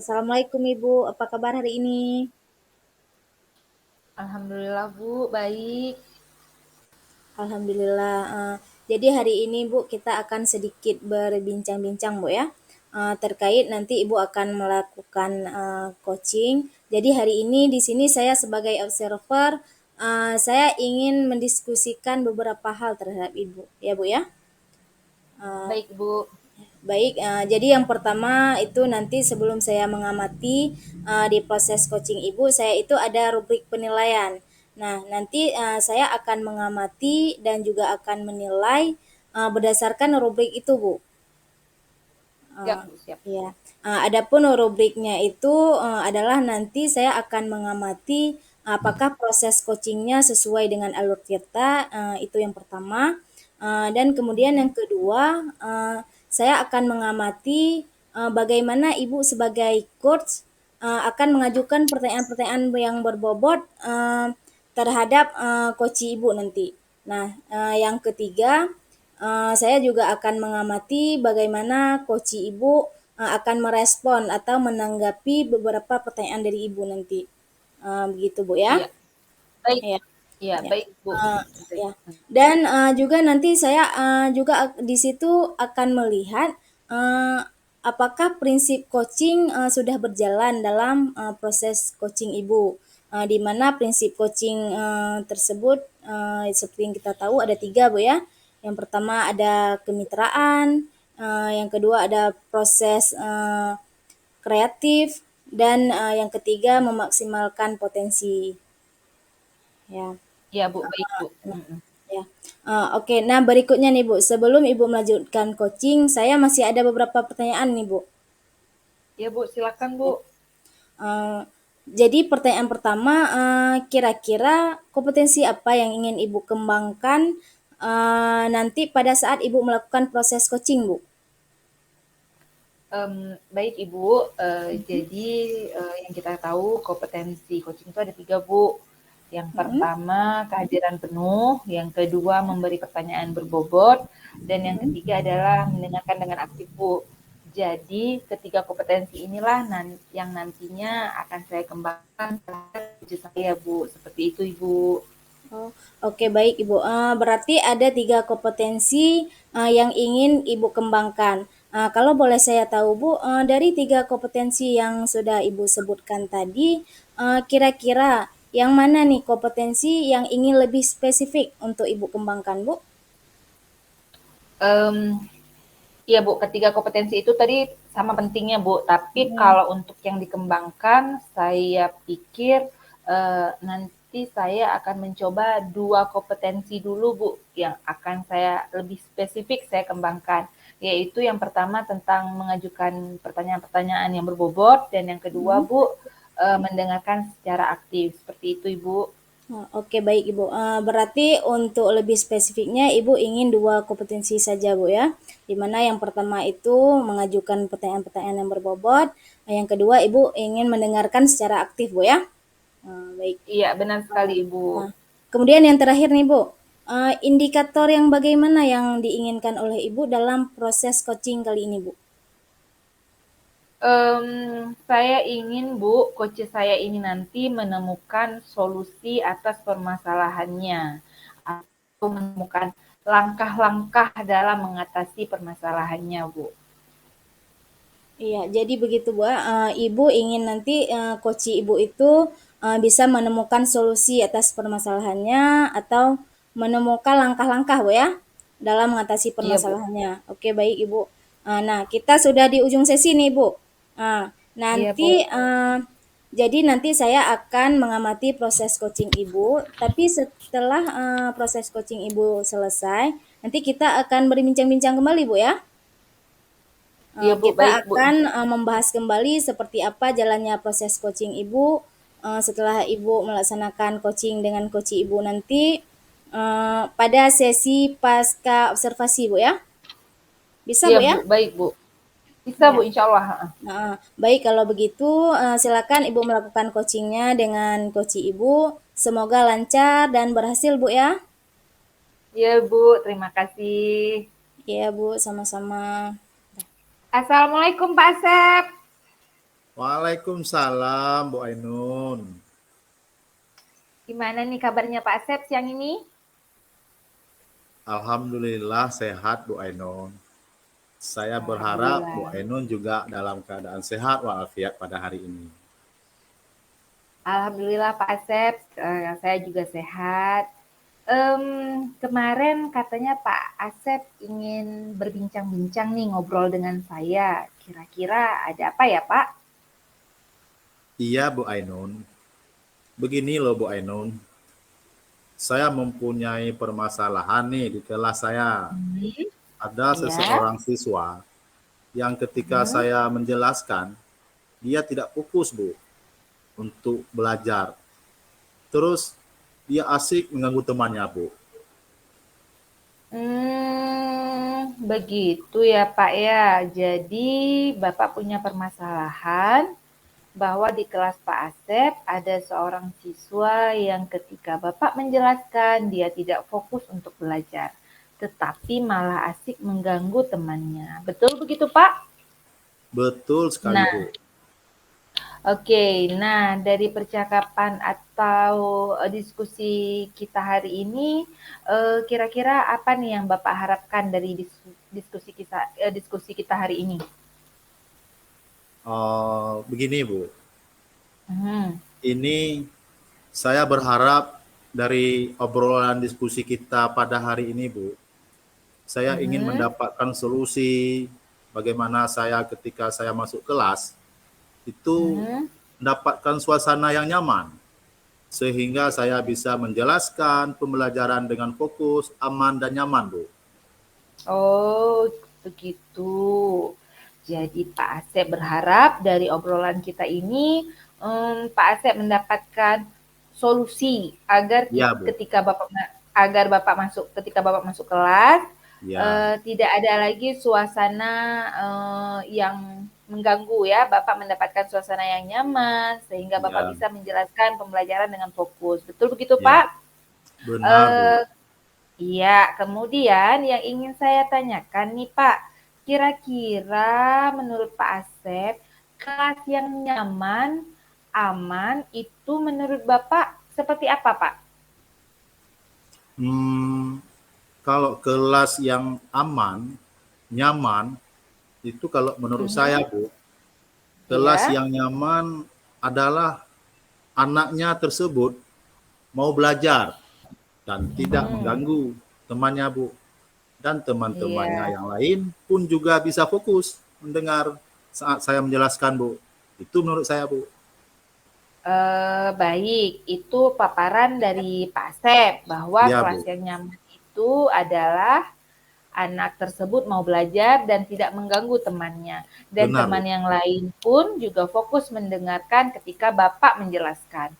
Assalamualaikum Ibu, apa kabar hari ini? Alhamdulillah Bu, baik. Alhamdulillah. Jadi hari ini Bu kita akan sedikit berbincang-bincang Bu ya, terkait nanti Ibu akan melakukan coaching. Jadi hari ini di sini saya sebagai observer, saya ingin mendiskusikan beberapa hal terhadap Ibu, ya Bu ya. Eh, Baik Bu. Baik, jadi yang pertama itu nanti sebelum saya mengamati di proses coaching Ibu, saya itu ada rubrik penilaian. Nah, nanti saya akan mengamati dan juga akan menilai berdasarkan rubrik itu, Bu. Siap Eh, Bu, siap. ya, adapun rubriknya itu adalah nanti saya akan mengamati apakah proses coachingnya sesuai dengan alur kita, itu yang pertama. Dan kemudian yang kedua, saya akan mengamati bagaimana Ibu sebagai coach akan mengajukan pertanyaan-pertanyaan yang berbobot terhadap coach Ibu nanti. Nah, yang ketiga, saya juga akan mengamati bagaimana coach Ibu akan merespon atau menanggapi beberapa pertanyaan dari Ibu nanti. Begitu Bu ya. Iya, baik. Ya. Iya, Ya. baik Bu. Baik. Ya. Dan juga nanti saya juga di situ akan melihat eh, apakah prinsip coaching sudah berjalan dalam proses coaching Ibu. Di mana prinsip coaching tersebut seperti yang kita tahu ada tiga Bu ya. Yang pertama ada kemitraan, yang kedua ada proses kreatif, dan yang ketiga memaksimalkan potensi. Ya. Iya Bu, baik Bu. Nah, Mm-mm. ya. Oke. Nah, berikutnya nih Bu, sebelum Ibu melanjutkan coaching, saya masih ada beberapa pertanyaan nih Bu. Iya Bu, silakan Bu. Ya. Eh, jadi pertanyaan pertama, kira-kira kompetensi apa yang ingin Ibu kembangkan nanti pada saat Ibu melakukan proses coaching, Bu? Baik Ibu, jadi yang kita tahu kompetensi coaching itu ada tiga Bu. Yang Mm-mm, pertama kehadiran penuh, yang kedua memberi pertanyaan berbobot, dan yang mm-mm. ketiga adalah mendengarkan dengan aktif Bu. Jadi ketiga kompetensi inilah yang nantinya akan saya kembangkan ke saya Bu, seperti itu Ibu. Oh, oke baik Ibu. Berarti ada tiga kompetensi yang ingin Ibu kembangkan. Kalau boleh saya tahu Bu, dari tiga kompetensi yang sudah Ibu sebutkan tadi, kira-kira yang mana nih kompetensi yang ingin lebih spesifik untuk Ibu kembangkan, Bu? Em, Iya Bu, ketiga kompetensi itu tadi sama pentingnya Bu. Tapi Mm-mm. kalau untuk yang dikembangkan, saya pikir nanti saya akan mencoba dua kompetensi dulu Bu, yang akan saya lebih spesifik saya kembangkan. Yaitu yang pertama tentang mengajukan pertanyaan-pertanyaan yang berbobot, dan yang kedua Mm. Bu, mendengarkan secara aktif. Seperti itu Ibu. Oke baik Ibu. Berarti untuk lebih spesifiknya Ibu ingin dua kompetensi saja Bu ya. Di mana yang pertama itu mengajukan pertanyaan-pertanyaan yang berbobot, yang kedua Ibu ingin mendengarkan secara aktif Bu ya. Baik. Iya, benar sekali Ibu. Nah, kemudian yang terakhir nih Bu, indikator yang bagaimana yang diinginkan oleh Ibu dalam proses coaching kali ini Bu? Saya ingin Bu, coach saya ini nanti menemukan solusi atas permasalahannya, atau menemukan langkah-langkah dalam mengatasi permasalahannya, Bu. Iya, jadi begitu Bu. Ibu ingin nanti coach Ibu itu bisa menemukan solusi atas permasalahannya atau menemukan langkah-langkah Bu ya dalam mengatasi Iya, Bu. permasalahannya. Oke, baik Ibu. Nah, kita sudah di ujung sesi nih Bu. Iya, Nanti Bu. jadi nanti saya akan mengamati proses coaching Ibu, tapi setelah proses coaching Ibu selesai, nanti kita akan berbincang-bincang kembali Bu ya. Iya, Bu. Kita Baik, Bu. akan membahas kembali seperti apa jalannya proses coaching Ibu setelah Ibu melaksanakan coaching dengan coach Ibu nanti pada sesi pasca observasi Bu ya. Bisa Iya, Bu Bu. ya? Baik, Bu. Bisa, Bu, Ya. insya Allah. Baik kalau begitu silakan Ibu melakukan coachingnya dengan coach Ibu. Semoga lancar dan berhasil Bu ya. Iya, Bu. Terima kasih. Iya Bu, sama-sama. Assalamualaikum, Pak Asep. Waalaikumsalam, Bu Ainun. Gimana nih kabarnya Pak Asep siang ini? Alhamdulillah sehat, Bu Ainun. Saya berharap Bu Alhamdulillah. Ainun juga dalam keadaan sehat walafiat pada hari ini. Alhamdulillah Pak Asep, saya juga sehat. Kemarin katanya Pak Asep ingin berbincang-bincang nih ngobrol dengan saya. Kira-kira ada apa ya Pak? Iya, Bu Ainun. Begini loh, Bu Ainun. Saya mempunyai permasalahan nih di kelas saya. Hmm, Ada ya. seseorang siswa yang ketika Hmm. saya menjelaskan, dia tidak fokus, Bu, untuk belajar. Terus dia asik mengganggu temannya, Bu. Begitu ya Pak ya. Jadi Bapak punya permasalahan bahwa di kelas Pak Asep ada seorang siswa yang ketika Bapak menjelaskan dia tidak fokus untuk belajar, tetapi malah asik mengganggu temannya. Betul begitu Pak? Betul sekali, Bu. Nah, oke. Nah, dari percakapan atau diskusi kita hari ini, kira-kira apa nih yang Bapak harapkan dari diskusi kita hari ini? Begini, Bu. Hmm. Ini saya berharap dari obrolan diskusi kita pada hari ini, Bu, saya ingin Mhm. mendapatkan solusi bagaimana saya ketika saya masuk kelas itu Mhm. mendapatkan suasana yang nyaman sehingga saya bisa menjelaskan pembelajaran dengan fokus, aman dan nyaman, Bu. Oh, begitu. Jadi Pak Asep berharap dari obrolan kita ini, Pak Asep mendapatkan solusi agar Iya, Bu. ketika Bapak masuk kelas, Ya, tidak ada lagi suasana, yang mengganggu ya, Bapak mendapatkan suasana yang nyaman sehingga Bapak ya, bisa menjelaskan pembelajaran dengan fokus. Betul begitu, ya. Pak? Benar, Bu. Eee Iya, kemudian yang ingin saya tanyakan nih Pak, kira-kira menurut Pak Asep, kelas yang nyaman, aman, itu menurut Bapak seperti apa Pak? Hmm, kalau kelas yang aman, nyaman, itu kalau menurut saya, Mhm, Bu, kelas iya, yang nyaman adalah anaknya tersebut mau belajar dan tidak mhm, mengganggu temannya, Bu. Dan teman-temannya iya. yang lain pun juga bisa fokus mendengar saat saya menjelaskan, Bu. Itu menurut saya, Bu. Baik, itu paparan dari Pak Asep bahwa Ya, kelas Bu. yang nyaman itu adalah anak tersebut mau belajar dan tidak mengganggu temannya. Dan Benar, teman Bu. yang lain pun juga fokus mendengarkan ketika Bapak menjelaskan.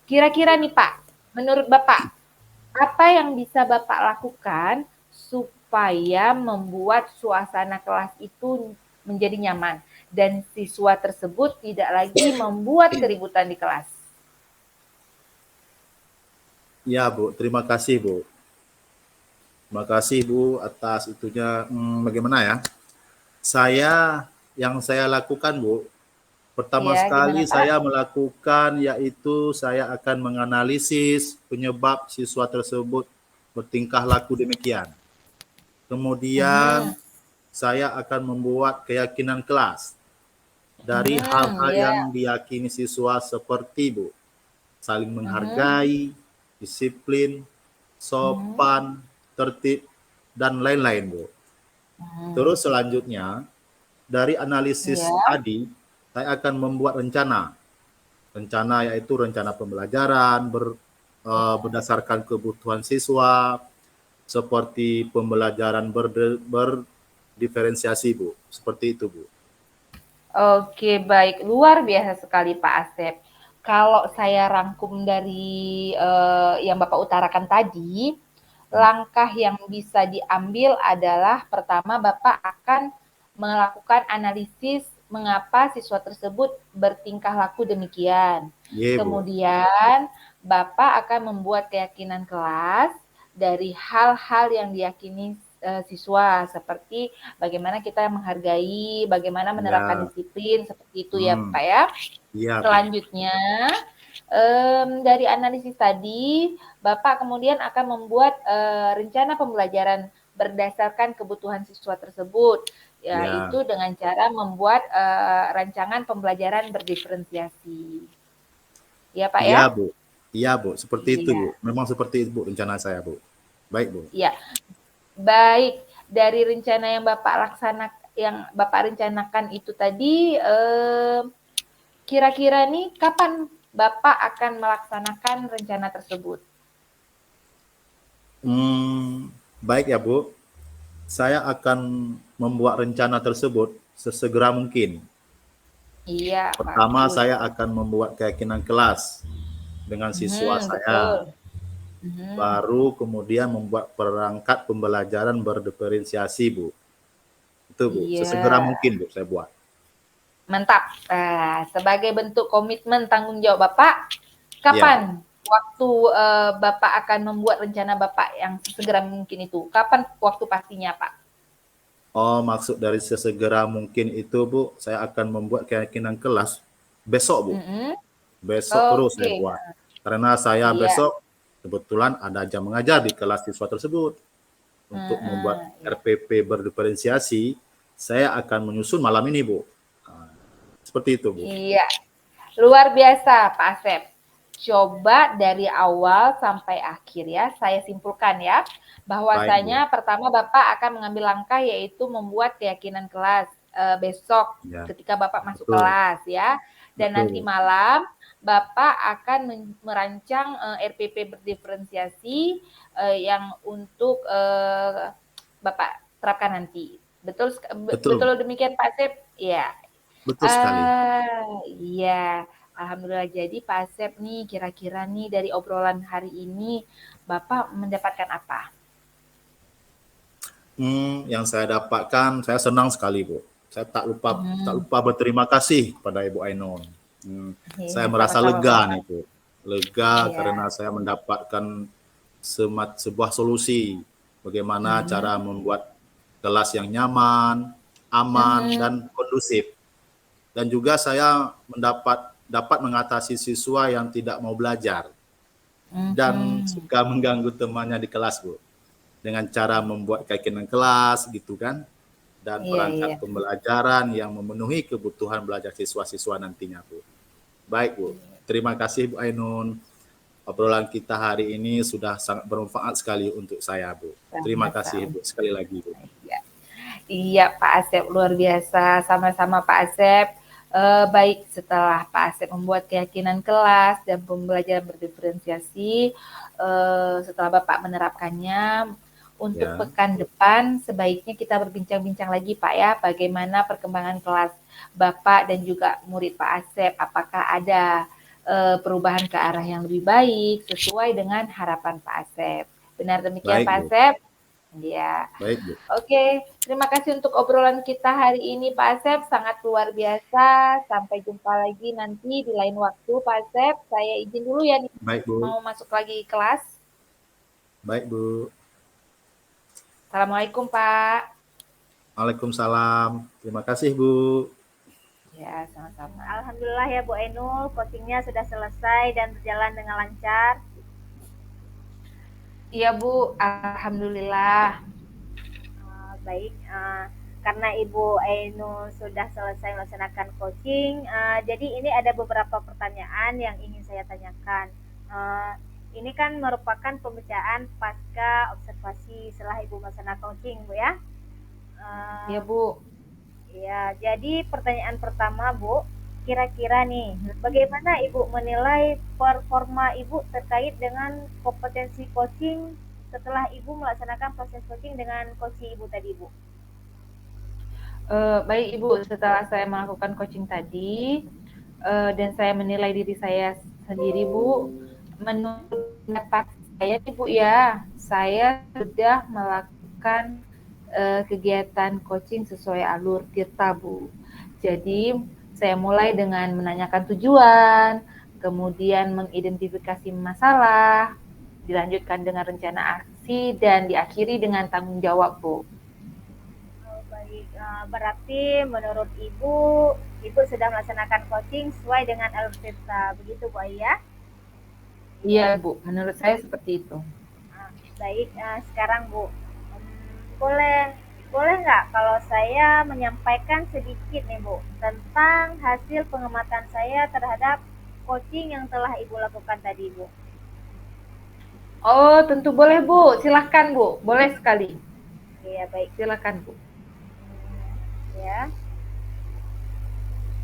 Kira-kira nih Pak, menurut Bapak, apa yang bisa Bapak lakukan supaya membuat suasana kelas itu menjadi nyaman dan siswa tersebut tidak lagi membuat keributan di kelas? Ya, Bu. Terima kasih, Bu. Terima kasih, Bu, atas itunya. Bagaimana ya? Yang saya lakukan, Bu, pertama Iya, gimana sekali Pak? saya melakukan yaitu saya akan menganalisis penyebab siswa tersebut bertingkah laku demikian. Kemudian Mhm, saya akan membuat keyakinan kelas dari hal-hal ya, yang diyakini siswa seperti, Bu, saling mhm, menghargai, disiplin, mhm, sopan, tertib, dan lain-lain, Bu. mhm, Terus selanjutnya, dari iya, analisis tadi, saya akan membuat rencana. Rencana yaitu rencana pembelajaran iya. berdasarkan kebutuhan siswa, seperti pembelajaran berdiferensiasi, Bu. Seperti itu, Bu. Oke, baik. Luar biasa sekali Pak Asep. Kalau saya rangkum dari yang Bapak utarakan tadi, langkah yang bisa diambil adalah pertama Bapak akan melakukan analisis mengapa siswa tersebut bertingkah laku demikian. Iya, Bu. Kemudian Bapak akan membuat keyakinan kelas dari hal-hal yang diyakini siswa, seperti bagaimana kita menghargai, bagaimana menerapkan Ya. disiplin, seperti itu ya Pak ya. Iya, Bu. Selanjutnya, dari analisis tadi, Bapak kemudian akan membuat rencana pembelajaran berdasarkan kebutuhan siswa tersebut, Ya. yaitu dengan cara membuat rancangan pembelajaran berdiferensiasi. Ya Pak Iya, ya? Bu. Iya, Bu. Seperti itu, Bu. Iya, Memang seperti itu, Bu, rencana saya, Bu. Baik, Bu. iya. Baik, dari rencana yang Bapak rencanakan itu tadi, kira-kira nih kapan Bapak akan melaksanakan rencana tersebut? Baik ya, Bu. Saya akan membuat rencana tersebut sesegera mungkin. Iya, Pertama, bagus. saya akan membuat keyakinan kelas dengan siswa Betul. saya. Baru kemudian membuat perangkat pembelajaran berdiferensiasi, Bu. Itu, Bu. Sesegera Iya, mungkin, Bu, saya buat. mantap. Sebagai bentuk komitmen tanggung jawab Bapak, Iya, Bu. kapan waktu Bapak akan membuat rencana Bapak yang sesegera mungkin itu? Kapan waktu pastinya, Pak? Oh, maksud dari sesegera mungkin itu, Bu, saya akan membuat keyakinan kelas besok, Bu. Mm-mm. Besok terus saya Oke, buat. Karena saya iya. besok kebetulan ada jam mengajar di kelas siswa tersebut. Untuk membuat Iya. RPP berdiferensiasi, saya akan menyusun malam ini, Bu. Nah, seperti itu, Bu. Iya, luar biasa Pak Asep. Coba dari awal sampai akhir ya, saya simpulkan ya, Baik, Bu. bahwasanya pertama Bapak akan mengambil langkah yaitu membuat keyakinan kelas besok Ya, ketika Bapak masuk betul. kelas ya. Dan Betul, nanti Bu. malam Bapak akan merancang RPP berdiferensiasi yang untuk Bapak terapkan nanti. Betul Betul. betul demikian Pak Asep? Ya. Betul sekali. Iya. Alhamdulillah. Jadi Pak Asep nih, kira-kira nih dari obrolan hari ini, Bapak mendapatkan apa? Yang saya dapatkan, saya senang sekali, Bu. Saya tak Hmm, lupa berterima kasih pada Ibu Ainun. Saya iya, merasa sama-sama lega Bapak. nih, Bu. Lega Iya. karena saya mendapatkan sebuah solusi bagaimana cara Mhm. membuat kelas yang nyaman, aman, Mhm. dan kondusif. Dan juga saya dapat mengatasi siswa yang tidak mau belajar dan Mhm. suka mengganggu temannya di kelas, Bu. Dengan cara membuat keyakinan kelas gitu kan, dan Iya, perangkat iya. pembelajaran yang memenuhi kebutuhan belajar siswa-siswa nantinya, Bu. Baik, Bu. Terima kasih, Bu Ainun. Obrolan kita hari ini sudah sangat bermanfaat sekali untuk saya, Bu. Terima kasih, Sama-sama. Bu. Sekali lagi, Bu. Iya. Iya, Pak Asep luar biasa. Sama-sama Pak Asep. Baik, setelah Pak Asep membuat keyakinan kelas dan pembelajaran berdiferensiasi, setelah Bapak menerapkannya, untuk Ya, pekan depan sebaiknya kita berbincang-bincang lagi Pak ya, bagaimana perkembangan kelas Bapak dan juga murid Pak Asep, apakah ada perubahan ke arah yang lebih baik sesuai dengan harapan Pak Asep. Benar demikian baik, Pak Bu. Asep? Ya. Baik, Bu. Oke, terima kasih untuk obrolan kita hari ini Pak Asep, sangat luar biasa. Sampai jumpa lagi nanti di lain waktu Pak Asep. Saya izin dulu ya nih, Baik, Bu. mau masuk lagi kelas. Baik, Bu. Assalamualaikum Pak. Waalaikumsalam. Terima kasih, Bu. Ya, sama-sama. Alhamdulillah ya Bu Ainul, coachingnya sudah selesai dan berjalan dengan lancar. Iya Bu, Alhamdulillah. Baik, karena Ibu Ainul sudah selesai melaksanakan coaching, jadi ini ada beberapa pertanyaan yang ingin saya tanyakan. Uh, ini kan merupakan pembacaan pasca observasi setelah Ibu melaksanakan coaching, Bu ya. Iya Uh, Bu. Ya, jadi pertanyaan pertama, Bu, kira-kira nih, bagaimana Ibu menilai performa Ibu terkait dengan kompetensi coaching setelah Ibu melaksanakan proses coaching dengan coach Ibu tadi, Bu? Baik Ibu, setelah saya melakukan coaching tadi dan saya menilai diri saya sendiri Bu, menurut pendapat saya nih Bu ya, saya sudah melakukan kegiatan coaching sesuai alur Tirta Bu. Jadi saya mulai dengan menanyakan tujuan, kemudian mengidentifikasi masalah, dilanjutkan dengan rencana aksi kompetensi dan diakhiri dengan tanggung jawab, Bu. Oh, baik. Berarti menurut Ibu sudah melaksanakan coaching sesuai dengan alur cerita, begitu Bu Ai ya? Iya, Bu. Menurut saya seperti itu. Baik, sekarang Bu, boleh boleh nggak kalau saya menyampaikan sedikit nih Bu tentang hasil pengamatan saya terhadap coaching yang telah Ibu lakukan tadi Bu? Oh, tentu boleh, Bu. Silahkan, Bu. Boleh sekali. Iya baik. Silahkan, Bu. Ya,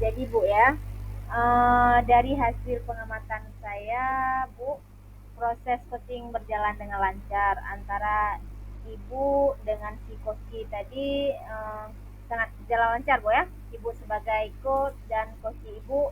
jadi Bu ya, dari hasil pengamatan saya Bu, proses coaching berjalan dengan lancar antara Ibu dengan si coach tadi, sangat berjalan lancar Bu ya. Ibu sebagai coach dan coach Ibu,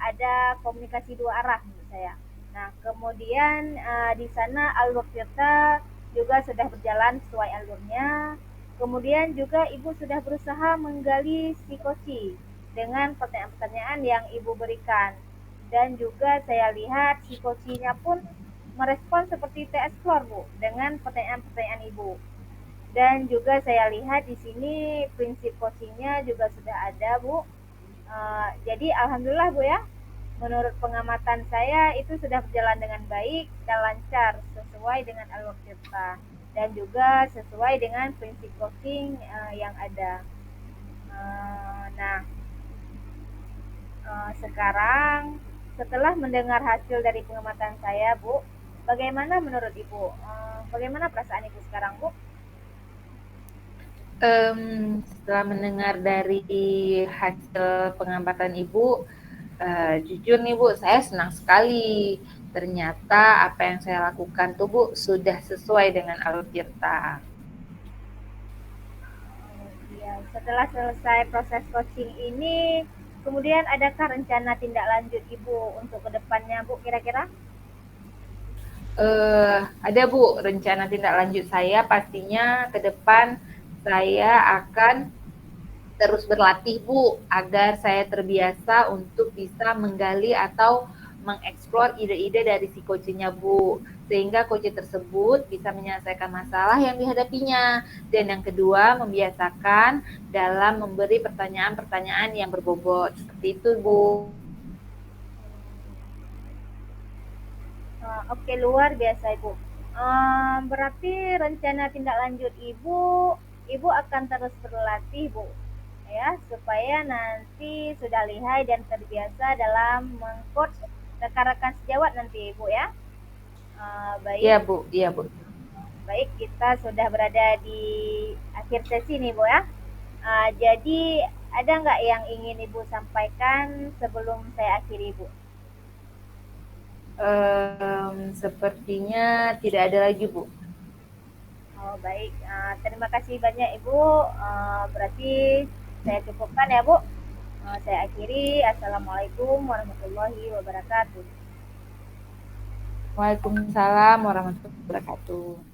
ada komunikasi dua arah menurut saya. Nah, kemudian di sana alur kita juga sudah berjalan sesuai alurnya. Kemudian juga Ibu sudah berusaha menggali si coach dengan pertanyaan-pertanyaan yang Ibu berikan. Dan juga saya lihat si coachnya pun merespon seperti T-Explore Bu, dengan pertanyaan-pertanyaan Ibu. Dan juga saya lihat di sini prinsip coachingnya juga sudah ada Bu. Jadi alhamdulillah Bu ya, menurut pengamatan saya itu sudah berjalan dengan baik dan lancar sesuai dengan alur cerita dan juga sesuai dengan prinsip coaching yang ada. Nah, sekarang setelah mendengar hasil dari pengamatan saya Bu, bagaimana menurut Ibu? Bagaimana perasaan Ibu sekarang Bu? Setelah mendengar dari hasil pengamatan Ibu, jujur nih Bu, saya senang sekali. Ternyata apa yang saya lakukan tuh Bu sudah sesuai dengan alur tirta. Ya, setelah selesai proses coaching ini, kemudian adakah rencana tindak lanjut Ibu untuk kedepannya Bu kira-kira? Ada Bu, rencana tindak lanjut saya pastinya ke depan saya akan terus berlatih Bu agar saya terbiasa untuk bisa menggali atau mengeksplor ide-ide dari si coachnya Bu, sehingga coach tersebut bisa menyelesaikan masalah yang dihadapinya. Dan yang kedua, membiasakan dalam memberi pertanyaan-pertanyaan yang berbobot. Seperti itu Bu. Oke, luar biasa Ibu. Berarti rencana tindak lanjut Ibu akan terus berlatih Bu, ya, supaya nanti sudah lihai dan terbiasa dalam mengcoach rekan-rekan sejawat nanti Ibu ya. Baik, Iya Bu, iya Bu. baik kita sudah berada di akhir sesi nih Bu ya. Jadi ada nggak yang ingin Ibu sampaikan sebelum saya akhiri Bu? Sepertinya tidak ada lagi Bu. Oh, baik, terima kasih banyak Ibu. Berarti saya cukupkan ya Bu. Saya akhiri. Assalamualaikum warahmatullahi wabarakatuh. Waalaikumsalam warahmatullahi wabarakatuh.